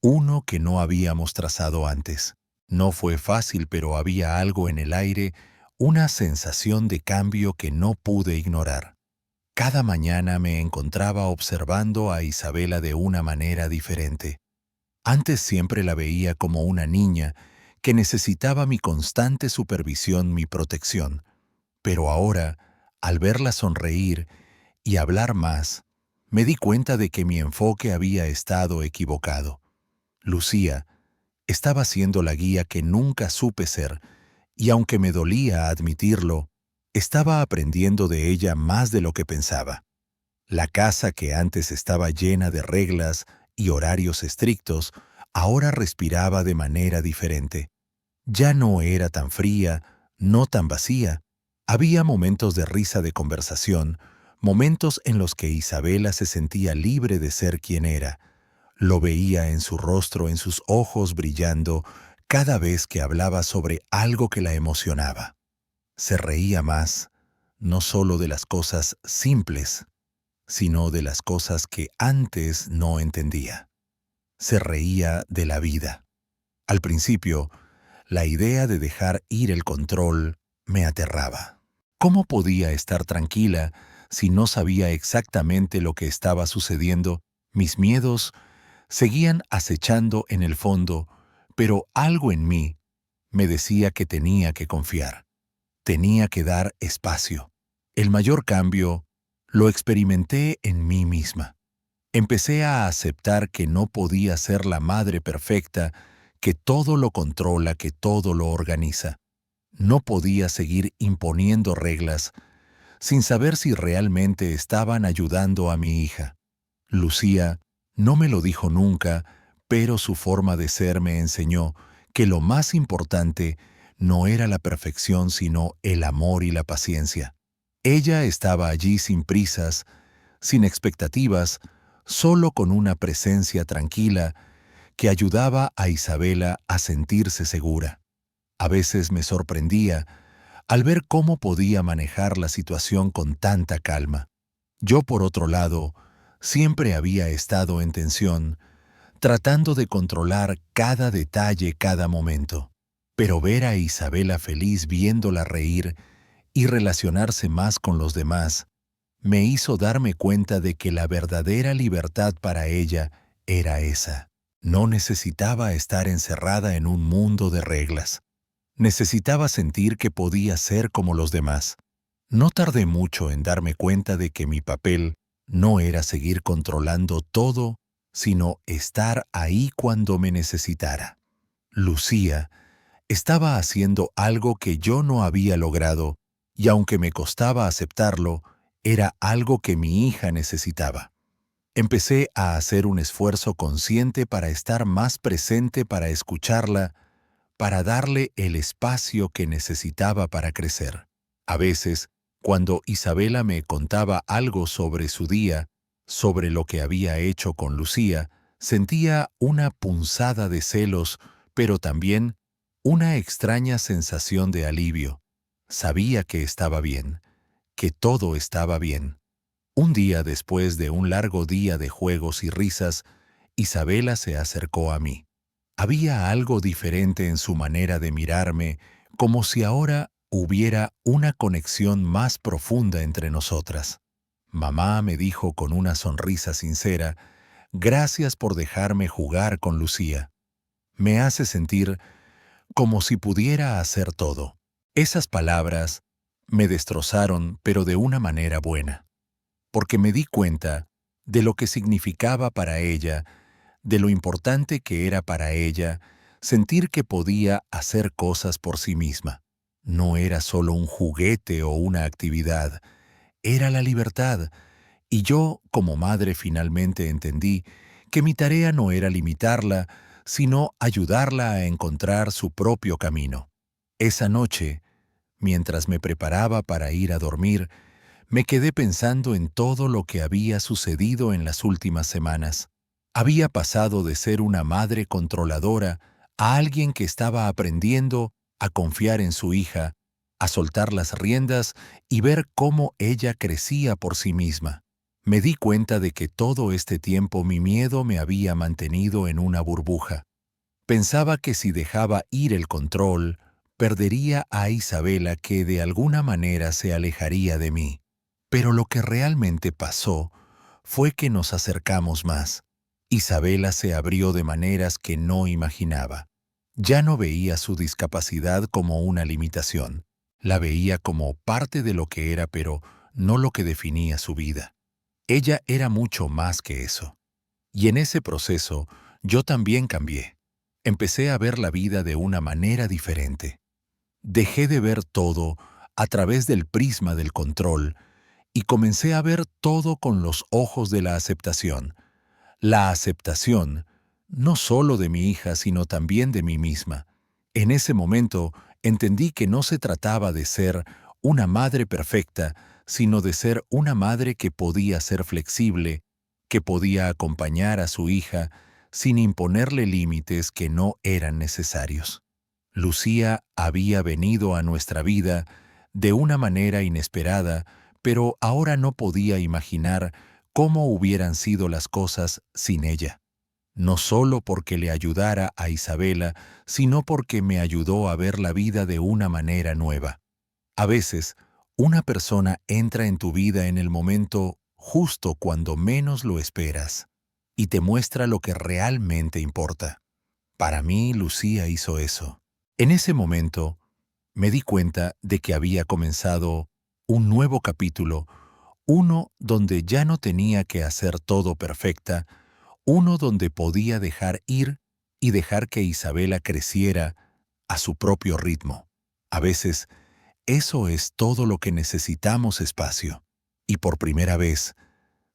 uno que no habíamos trazado antes. No fue fácil, pero había algo en el aire, una sensación de cambio que no pude ignorar. Cada mañana me encontraba observando a Isabela de una manera diferente. Antes siempre la veía como una niña que necesitaba mi constante supervisión, mi protección. Pero ahora, al verla sonreír y hablar más, me di cuenta de que mi enfoque había estado equivocado. Lucía estaba siendo la guía que nunca supe ser, y aunque me dolía admitirlo, estaba aprendiendo de ella más de lo que pensaba. La casa que antes estaba llena de reglas y horarios estrictos, ahora respiraba de manera diferente. Ya no era tan fría, no tan vacía. Había momentos de risa, de conversación, momentos en los que Isabela se sentía libre de ser quien era. Lo veía en su rostro, en sus ojos brillando, cada vez que hablaba sobre algo que la emocionaba. Se reía más, no solo de las cosas simples, sino de las cosas que antes no entendía. Se reía de la vida. Al principio, la idea de dejar ir el control me aterraba. ¿Cómo podía estar tranquila si no sabía exactamente lo que estaba sucediendo? Mis miedos seguían acechando en el fondo, pero algo en mí me decía que tenía que confiar. Tenía que dar espacio. El mayor cambio lo experimenté en mí misma. Empecé a aceptar que no podía ser la madre perfecta, que todo lo controla, que todo lo organiza. No podía seguir imponiendo reglas sin saber si realmente estaban ayudando a mi hija. Lucía no me lo dijo nunca, pero su forma de ser me enseñó que lo más importante no era la perfección, sino el amor y la paciencia. Ella estaba allí sin prisas, sin expectativas, solo con una presencia tranquila que ayudaba a Isabela a sentirse segura. A veces me sorprendía al ver cómo podía manejar la situación con tanta calma. Yo, por otro lado, siempre había estado en tensión, tratando de controlar cada detalle, cada momento. Pero ver a Isabela feliz viéndola reír y relacionarse más con los demás, me hizo darme cuenta de que la verdadera libertad para ella era esa. No necesitaba estar encerrada en un mundo de reglas. Necesitaba sentir que podía ser como los demás. No tardé mucho en darme cuenta de que mi papel no era seguir controlando todo, sino estar ahí cuando me necesitara. Lucía estaba haciendo algo que yo no había logrado, y aunque me costaba aceptarlo, era algo que mi hija necesitaba. Empecé a hacer un esfuerzo consciente para estar más presente, para escucharla, para darle el espacio que necesitaba para crecer. A veces, cuando Isabela me contaba algo sobre su día, sobre lo que había hecho con Lucía, sentía una punzada de celos, pero también una extraña sensación de alivio. Sabía que estaba bien, que todo estaba bien. Un día después de un largo día de juegos y risas, Isabela se acercó a mí. Había algo diferente en su manera de mirarme, como si ahora hubiera una conexión más profunda entre nosotras. Mamá me dijo con una sonrisa sincera, «Gracias por dejarme jugar con Lucía. Me hace sentir como si pudiera hacer todo». Esas palabras me destrozaron, pero de una manera buena, porque me di cuenta de lo que significaba para ella, de lo importante que era para ella sentir que podía hacer cosas por sí misma. No era solo un juguete o una actividad, era la libertad. Y yo, como madre, finalmente entendí que mi tarea no era limitarla, sino ayudarla a encontrar su propio camino. Esa noche, mientras me preparaba para ir a dormir, me quedé pensando en todo lo que había sucedido en las últimas semanas. Había pasado de ser una madre controladora a alguien que estaba aprendiendo a confiar en su hija, a soltar las riendas y ver cómo ella crecía por sí misma. Me di cuenta de que todo este tiempo mi miedo me había mantenido en una burbuja. Pensaba que si dejaba ir el control, perdería a Isabela, que de alguna manera se alejaría de mí. Pero lo que realmente pasó fue que nos acercamos más. Isabela se abrió de maneras que no imaginaba. Ya no veía su discapacidad como una limitación. La veía como parte de lo que era, pero no lo que definía su vida. Ella era mucho más que eso. Y en ese proceso, yo también cambié. Empecé a ver la vida de una manera diferente. Dejé de ver todo a través del prisma del control y comencé a ver todo con los ojos de la aceptación. La aceptación, no solo de mi hija, sino también de mí misma. En ese momento entendí que no se trataba de ser una madre perfecta, sino de ser una madre que podía ser flexible, que podía acompañar a su hija sin imponerle límites que no eran necesarios. Lucía había venido a nuestra vida de una manera inesperada, pero ahora no podía imaginar cómo hubieran sido las cosas sin ella. No solo porque le ayudara a Isabela, sino porque me ayudó a ver la vida de una manera nueva. A veces, una persona entra en tu vida en el momento justo cuando menos lo esperas y te muestra lo que realmente importa. Para mí, Lucía hizo eso. En ese momento, me di cuenta de que había comenzado un nuevo capítulo, uno donde ya no tenía que hacer todo perfecta, uno donde podía dejar ir y dejar que Isabela creciera a su propio ritmo. A veces, eso es todo lo que necesitamos espacio. Y por primera vez,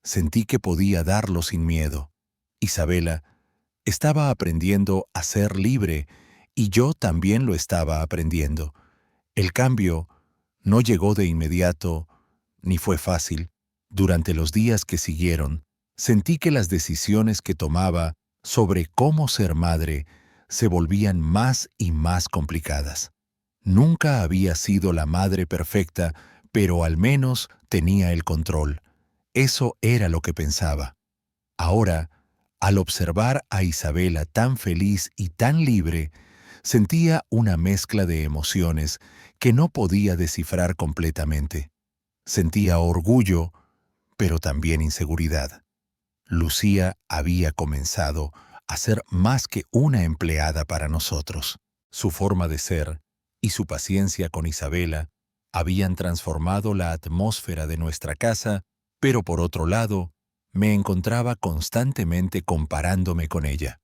sentí que podía darlo sin miedo. Isabela estaba aprendiendo a ser libre y yo también lo estaba aprendiendo. El cambio no llegó de inmediato, ni fue fácil. Durante los días que siguieron, sentí que las decisiones que tomaba sobre cómo ser madre se volvían más y más complicadas. Nunca había sido la madre perfecta, pero al menos tenía el control. Eso era lo que pensaba. Ahora, al observar a Isabela tan feliz y tan libre, sentía una mezcla de emociones que no podía descifrar completamente. Sentía orgullo, pero también inseguridad. Lucía había comenzado a ser más que una empleada para nosotros. Su forma de ser y su paciencia con Isabela habían transformado la atmósfera de nuestra casa, pero por otro lado, me encontraba constantemente comparándome con ella.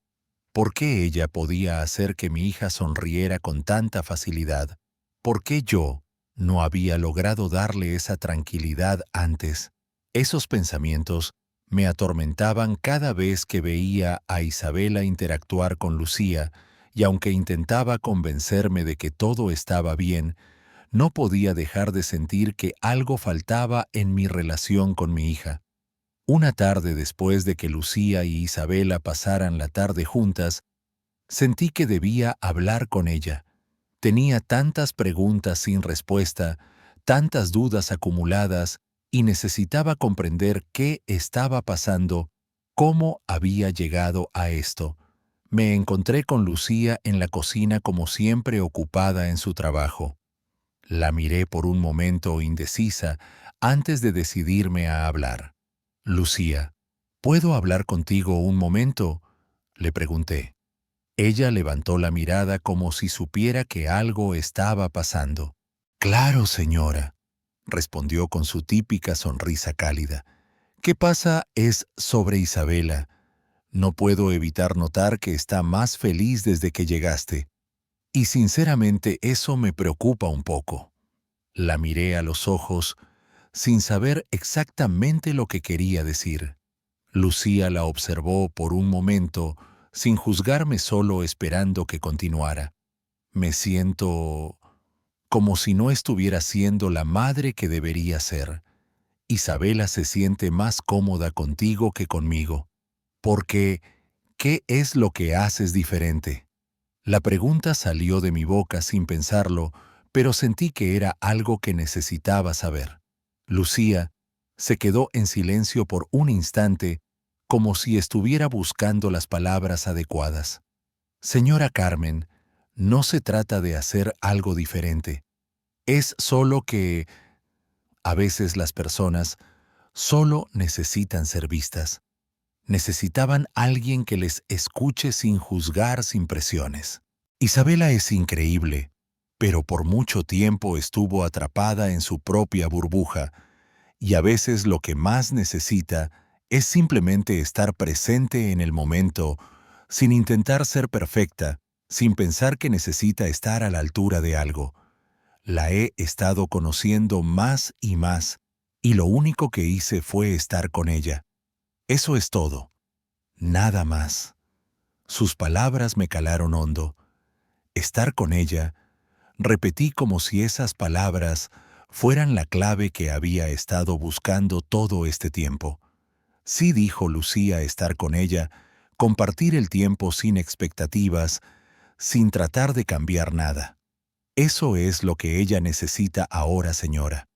¿Por qué ella podía hacer que mi hija sonriera con tanta facilidad? ¿Por qué yo no había logrado darle esa tranquilidad antes? Esos pensamientos me atormentaban cada vez que veía a Isabela interactuar con Lucía, y aunque intentaba convencerme de que todo estaba bien, no podía dejar de sentir que algo faltaba en mi relación con mi hija. Una tarde después de que Lucía y Isabela pasaran la tarde juntas, sentí que debía hablar con ella. Tenía tantas preguntas sin respuesta, tantas dudas acumuladas, y necesitaba comprender qué estaba pasando, cómo había llegado a esto. Me encontré con Lucía en la cocina como siempre ocupada en su trabajo. La miré por un momento indecisa antes de decidirme a hablar. Lucía, ¿puedo hablar contigo un momento?, le pregunté. Ella levantó la mirada como si supiera que algo estaba pasando. Claro, señora, respondió con su típica sonrisa cálida. ¿Qué pasa es sobre Isabela? No puedo evitar notar que está más feliz desde que llegaste. Y sinceramente eso me preocupa un poco. La miré a los ojos sin saber exactamente lo que quería decir. Lucía la observó por un momento, sin juzgarme, solo esperando que continuara. Me siento como si no estuviera siendo la madre que debería ser. Isabela se siente más cómoda contigo que conmigo. Porque, ¿qué es lo que haces diferente? La pregunta salió de mi boca sin pensarlo, pero sentí que era algo que necesitaba saber. Lucía se quedó en silencio por un instante, como si estuviera buscando las palabras adecuadas. Señora Carmen, no se trata de hacer algo diferente. Es solo que a veces las personas solo necesitan ser vistas. Necesitaban alguien que les escuche sin juzgar, sin presiones. Isabela es increíble, pero por mucho tiempo estuvo atrapada en su propia burbuja, y a veces lo que más necesita es simplemente estar presente en el momento, sin intentar ser perfecta, sin pensar que necesita estar a la altura de algo. La he estado conociendo más y más, y lo único que hice fue estar con ella. Eso es todo. Nada más. Sus palabras me calaron hondo. Estar con ella, repetí como si esas palabras fueran la clave que había estado buscando todo este tiempo. Sí, dijo Lucía, estar con ella, compartir el tiempo sin expectativas, sin tratar de cambiar nada. Eso es lo que ella necesita ahora, señora.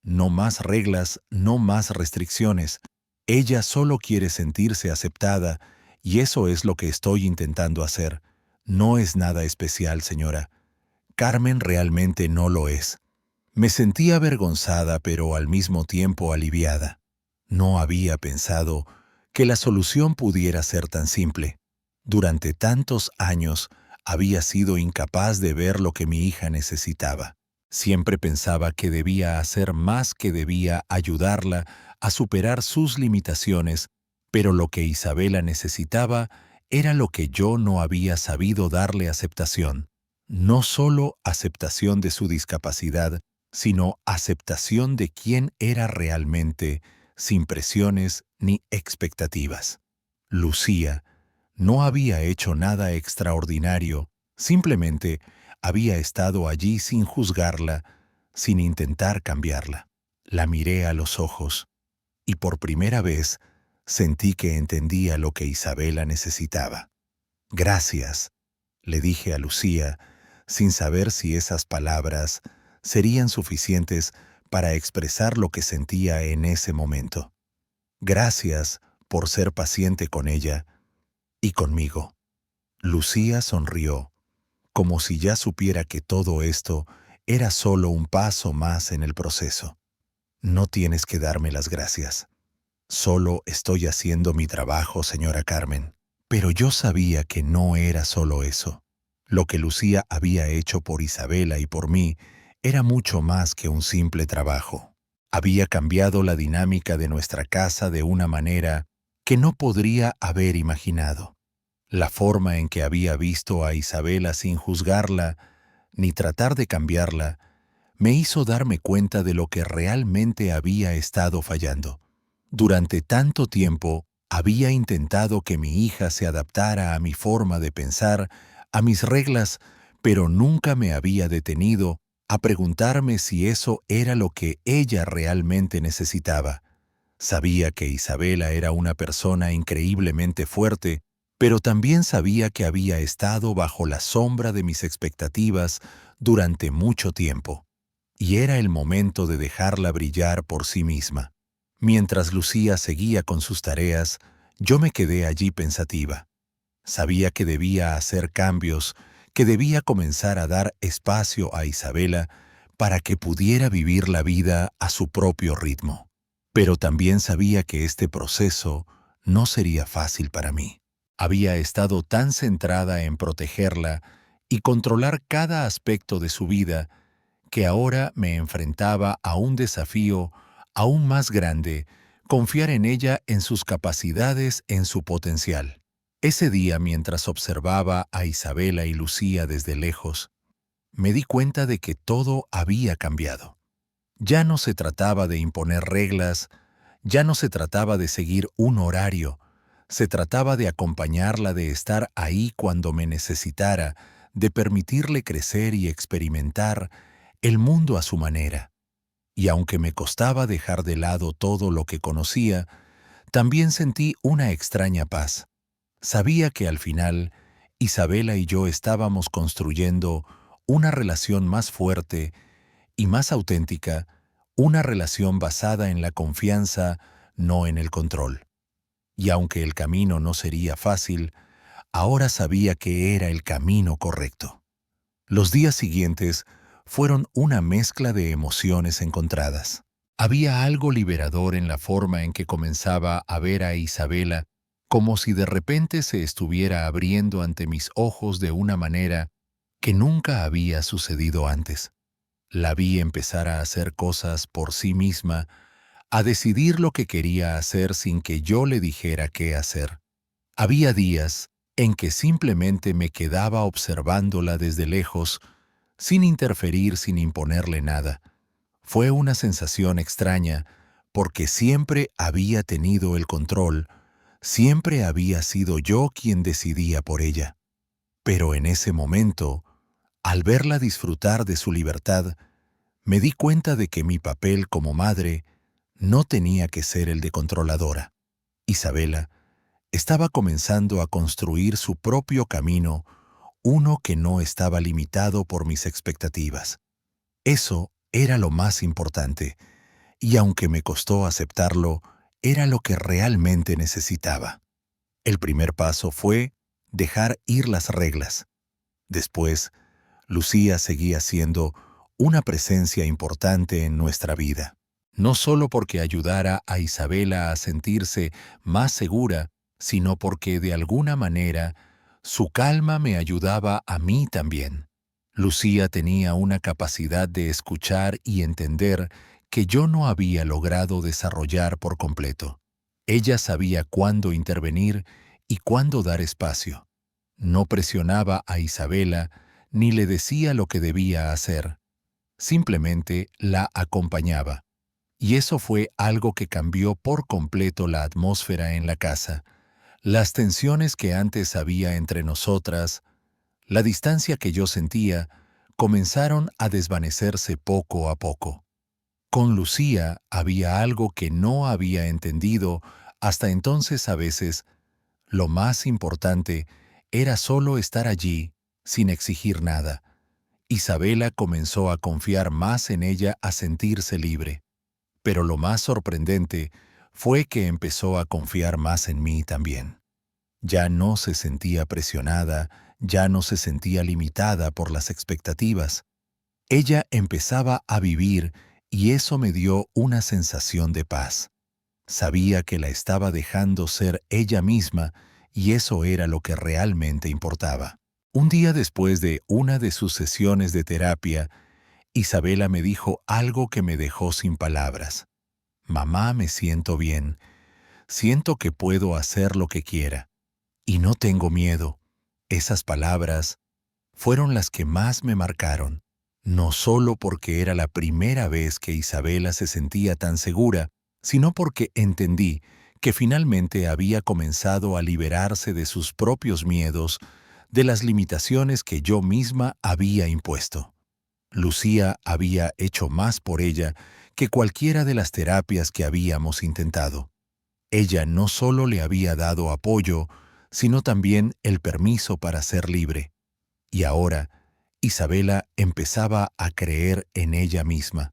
No más reglas, no más restricciones. Ella solo quiere sentirse aceptada, y eso es lo que estoy intentando hacer. No es nada especial, señora. Carmen realmente no lo es. Me sentí avergonzada, pero al mismo tiempo aliviada. No había pensado que la solución pudiera ser tan simple. Durante tantos años había sido incapaz de ver lo que mi hija necesitaba. Siempre pensaba que debía hacer más, que debía ayudarla a superar sus limitaciones, pero lo que Isabela necesitaba era lo que yo no había sabido darle aceptación. No solo aceptación de su discapacidad, sino aceptación de quién era realmente, sin presiones ni expectativas. Lucía no había hecho nada extraordinario, simplemente había estado allí sin juzgarla, sin intentar cambiarla. La miré a los ojos y por primera vez sentí que entendía lo que Isabela necesitaba. Gracias, le dije a Lucía, sin saber si esas palabras serían suficientes para expresar lo que sentía en ese momento. Gracias por ser paciente con ella y conmigo. Lucía sonrió, como si ya supiera que todo esto era solo un paso más en el proceso. No tienes que darme las gracias. Solo estoy haciendo mi trabajo, señora Carmen. Pero yo sabía que no era solo eso. Lo que Lucía había hecho por Isabela y por mí era mucho más que un simple trabajo. Había cambiado la dinámica de nuestra casa de una manera que no podría haber imaginado. La forma en que había visto a Isabela sin juzgarla ni tratar de cambiarla me hizo darme cuenta de lo que realmente había estado fallando. Durante tanto tiempo había intentado que mi hija se adaptara a mi forma de pensar, a mis reglas, pero nunca me había detenido a preguntarme si eso era lo que ella realmente necesitaba. Sabía que Isabela era una persona increíblemente fuerte, pero también sabía que había estado bajo la sombra de mis expectativas durante mucho tiempo, y era el momento de dejarla brillar por sí misma. Mientras Lucía seguía con sus tareas, yo me quedé allí pensativa. Sabía que debía hacer cambios, que debía comenzar a dar espacio a Isabela para que pudiera vivir la vida a su propio ritmo. Pero también sabía que este proceso no sería fácil para mí. Había estado tan centrada en protegerla y controlar cada aspecto de su vida que ahora me enfrentaba a un desafío aún más grande: confiar en ella, en sus capacidades, en su potencial. Ese día, mientras observaba a Isabela y Lucía desde lejos, me di cuenta de que todo había cambiado. Ya no se trataba de imponer reglas, ya no se trataba de seguir un horario, se trataba de acompañarla, de estar ahí cuando me necesitara, de permitirle crecer y experimentar el mundo a su manera. Y aunque me costaba dejar de lado todo lo que conocía, también sentí una extraña paz. Sabía que al final, Isabela y yo estábamos construyendo una relación más fuerte y más auténtica, una relación basada en la confianza, no en el control. Y aunque el camino no sería fácil, ahora sabía que era el camino correcto. Los días siguientes fueron una mezcla de emociones encontradas. Había algo liberador en la forma en que comenzaba a ver a Isabela, como si de repente se estuviera abriendo ante mis ojos de una manera que nunca había sucedido antes. La vi empezar a hacer cosas por sí misma, a decidir lo que quería hacer sin que yo le dijera qué hacer. Había días en que simplemente me quedaba observándola desde lejos, sin interferir, sin imponerle nada. Fue una sensación extraña, porque siempre había tenido el control, siempre había sido yo quien decidía por ella. Pero en ese momento, al verla disfrutar de su libertad, me di cuenta de que mi papel como madre no tenía que ser el de controladora. Isabela estaba comenzando a construir su propio camino, uno que no estaba limitado por mis expectativas. Eso era lo más importante, y aunque me costó aceptarlo, era lo que realmente necesitaba. El primer paso fue dejar ir las reglas. Después, Lucía seguía siendo una presencia importante en nuestra vida, no solo porque ayudara a Isabela a sentirse más segura, sino porque de alguna manera su calma me ayudaba a mí también. Lucía tenía una capacidad de escuchar y entender que yo no había logrado desarrollar por completo. Ella sabía cuándo intervenir y cuándo dar espacio. No presionaba a Isabela ni le decía lo que debía hacer. Simplemente la acompañaba. Y eso fue algo que cambió por completo la atmósfera en la casa. Las tensiones que antes había entre nosotras, la distancia que yo sentía, comenzaron a desvanecerse poco a poco. Con Lucía había algo que no había entendido hasta entonces. A veces, lo más importante era solo estar allí, sin exigir nada. Isabela comenzó a confiar más en ella, a sentirse libre. Pero lo más sorprendente fue que empezó a confiar más en mí también. Ya no se sentía presionada, ya no se sentía limitada por las expectativas. Ella empezaba a vivir y eso me dio una sensación de paz. Sabía que la estaba dejando ser ella misma y eso era lo que realmente importaba. Un día después de una de sus sesiones de terapia, Isabela me dijo algo que me dejó sin palabras. Mamá, me siento bien. Siento que puedo hacer lo que quiera. Y no tengo miedo. Esas palabras fueron las que más me marcaron. No solo porque era la primera vez que Isabela se sentía tan segura, sino porque entendí que finalmente había comenzado a liberarse de sus propios miedos, de las limitaciones que yo misma había impuesto. Lucía había hecho más por ella que cualquiera de las terapias que habíamos intentado. Ella no solo le había dado apoyo, sino también el permiso para ser libre. Y ahora, Isabela empezaba a creer en ella misma.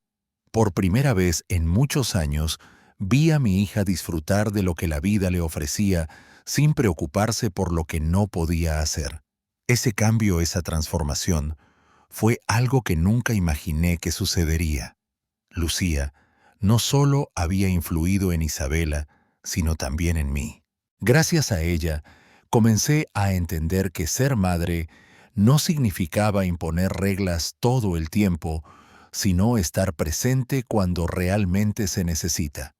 Por primera vez en muchos años, vi a mi hija disfrutar de lo que la vida le ofrecía sin preocuparse por lo que no podía hacer. Ese cambio, esa transformación, fue algo que nunca imaginé que sucedería. Lucía no solo había influido en Isabela, sino también en mí. Gracias a ella, comencé a entender que ser madre no significaba imponer reglas todo el tiempo, sino estar presente cuando realmente se necesita.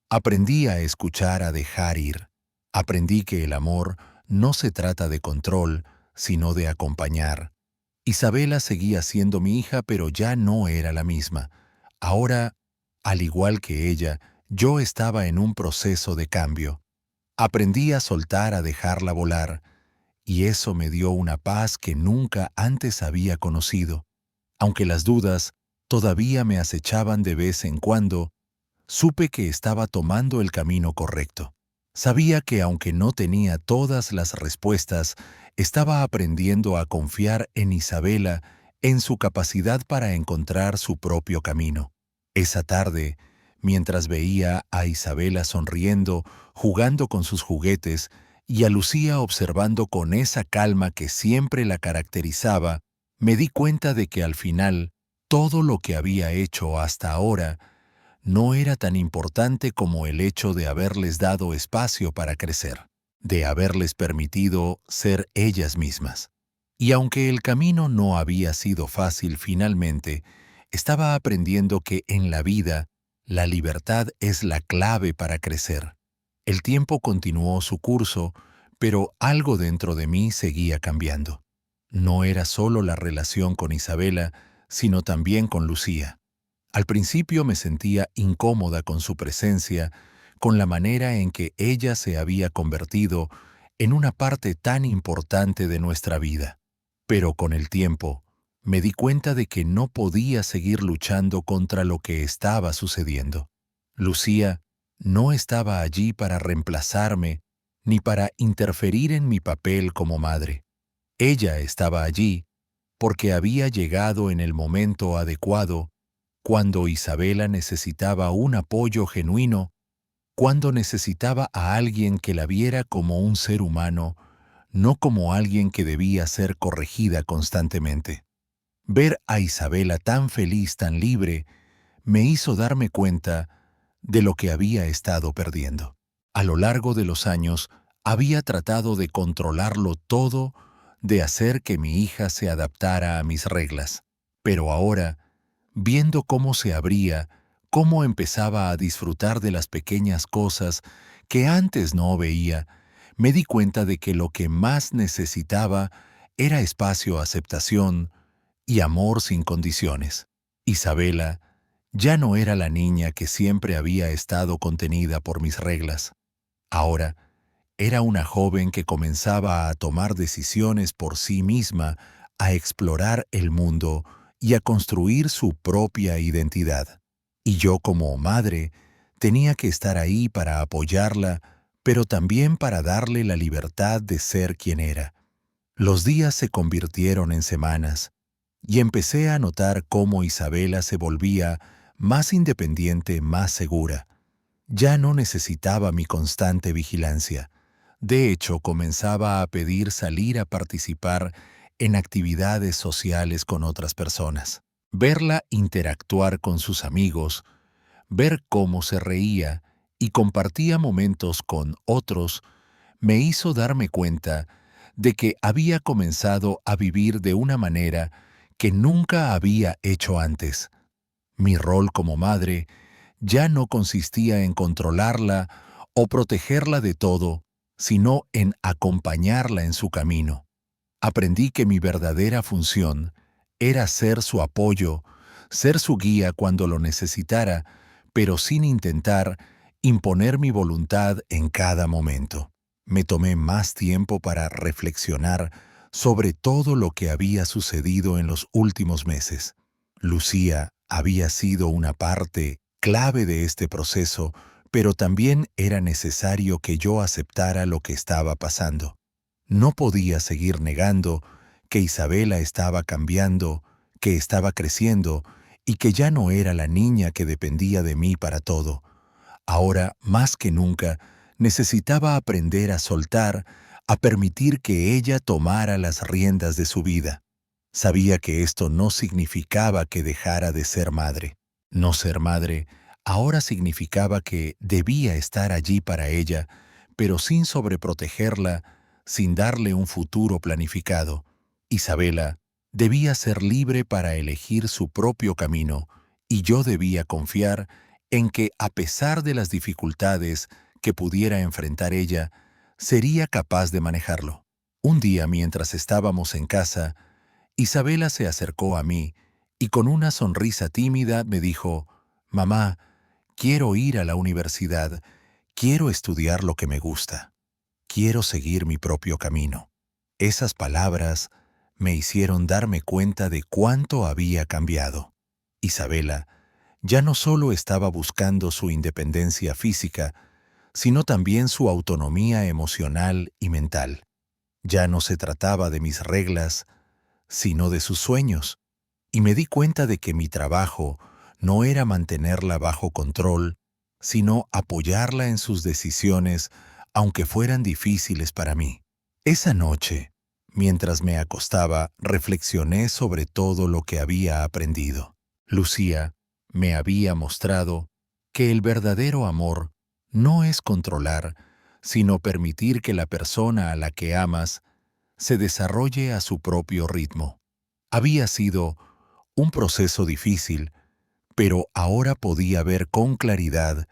Aprendí a escuchar, a dejar ir. Aprendí que el amor no se trata de control, sino de acompañar. Isabela seguía siendo mi hija, pero ya no era la misma. Ahora, al igual que ella, yo estaba en un proceso de cambio. Aprendí a soltar, a dejarla volar, y eso me dio una paz que nunca antes había conocido. Aunque las dudas todavía me acechaban de vez en cuando, supe que estaba tomando el camino correcto. Sabía que aunque no tenía todas las respuestas, estaba aprendiendo a confiar en Isabela, en su capacidad para encontrar su propio camino. Esa tarde, mientras veía a Isabela sonriendo, jugando con sus juguetes, y a Lucía observando con esa calma que siempre la caracterizaba, me di cuenta de que al final, todo lo que había hecho hasta ahora no era tan importante como el hecho de haberles dado espacio para crecer, de haberles permitido ser ellas mismas. Y aunque el camino no había sido fácil finalmente, estaba aprendiendo que en la vida la libertad es la clave para crecer. El tiempo continuó su curso, pero algo dentro de mí seguía cambiando. No era solo la relación con Isabela, sino también con Lucía. Al principio me sentía incómoda con su presencia, con la manera en que ella se había convertido en una parte tan importante de nuestra vida. Pero con el tiempo, me di cuenta de que no podía seguir luchando contra lo que estaba sucediendo. Lucía no estaba allí para reemplazarme ni para interferir en mi papel como madre. Ella estaba allí porque había llegado en el momento adecuado, cuando Isabela necesitaba un apoyo genuino, cuando necesitaba a alguien que la viera como un ser humano, no como alguien que debía ser corregida constantemente. Ver a Isabela tan feliz, tan libre, me hizo darme cuenta de lo que había estado perdiendo. A lo largo de los años, había tratado de controlarlo todo, de hacer que mi hija se adaptara a mis reglas. Pero ahora, viendo cómo se abría, cómo empezaba a disfrutar de las pequeñas cosas que antes no veía, me di cuenta de que lo que más necesitaba era espacio, aceptación y amor sin condiciones. Isabela ya no era la niña que siempre había estado contenida por mis reglas. Ahora era una joven que comenzaba a tomar decisiones por sí misma, a explorar el mundo y a construir su propia identidad. Y yo como madre tenía que estar ahí para apoyarla, pero también para darle la libertad de ser quien era. Los días se convirtieron en semanas, y empecé a notar cómo Isabela se volvía más independiente, más segura. Ya no necesitaba mi constante vigilancia. De hecho, comenzaba a pedir salir a participar en actividades sociales con otras personas. Verla interactuar con sus amigos, ver cómo se reía y compartía momentos con otros, me hizo darme cuenta de que había comenzado a vivir de una manera que nunca había hecho antes. Mi rol como madre ya no consistía en controlarla o protegerla de todo, sino en acompañarla en su camino. Aprendí que mi verdadera función era ser su apoyo, ser su guía cuando lo necesitara, pero sin intentar imponer mi voluntad en cada momento. Me tomé más tiempo para reflexionar sobre todo lo que había sucedido en los últimos meses. Lucía había sido una parte clave de este proceso, pero también era necesario que yo aceptara lo que estaba pasando. No podía seguir negando que Isabela estaba cambiando, que estaba creciendo y que ya no era la niña que dependía de mí para todo. Ahora, más que nunca, necesitaba aprender a soltar, a permitir que ella tomara las riendas de su vida. Sabía que esto no significaba que dejara de ser madre. No ser madre ahora significaba que debía estar allí para ella, pero sin sobreprotegerla, sin darle un futuro planificado. Isabela debía ser libre para elegir su propio camino, y yo debía confiar en que, a pesar de las dificultades que pudiera enfrentar ella, sería capaz de manejarlo. Un día, mientras estábamos en casa, Isabela se acercó a mí y con una sonrisa tímida me dijo: «Mamá, quiero ir a la universidad, quiero estudiar lo que me gusta, quiero seguir mi propio camino». Esas palabras me hicieron darme cuenta de cuánto había cambiado. Isabela ya no solo estaba buscando su independencia física, sino también su autonomía emocional y mental. Ya no se trataba de mis reglas, sino de sus sueños, y me di cuenta de que mi trabajo no era mantenerla bajo control, sino apoyarla en sus decisiones, aunque fueran difíciles para mí. Esa noche, mientras me acostaba, reflexioné sobre todo lo que había aprendido. Lucía me había mostrado que el verdadero amor no es controlar, sino permitir que la persona a la que amas se desarrolle a su propio ritmo. Había sido un proceso difícil, pero ahora podía ver con claridad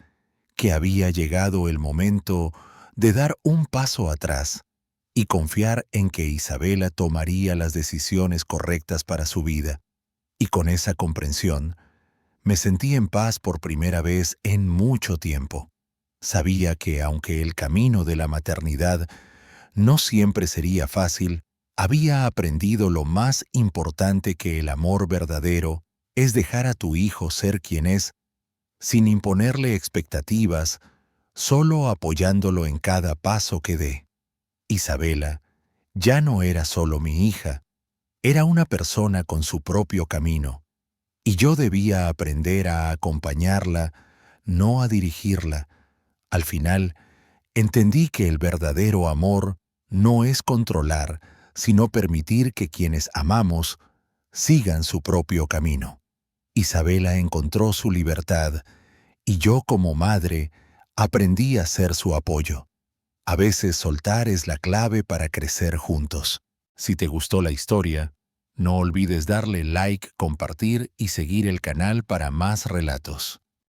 que había llegado el momento de dar un paso atrás y confiar en que Isabela tomaría las decisiones correctas para su vida. Y con esa comprensión, me sentí en paz por primera vez en mucho tiempo. Sabía que, aunque el camino de la maternidad no siempre sería fácil, había aprendido lo más importante: que el amor verdadero es dejar a tu hijo ser quien es, sin imponerle expectativas, solo apoyándolo en cada paso que dé. Isabela ya no era solo mi hija, era una persona con su propio camino, y yo debía aprender a acompañarla, no a dirigirla. Al final, entendí que el verdadero amor no es controlar, sino permitir que quienes amamos sigan su propio camino. Isabela encontró su libertad y yo como madre aprendí a ser su apoyo. A veces soltar es la clave para crecer juntos. Si te gustó la historia, no olvides darle like, compartir y seguir el canal para más relatos.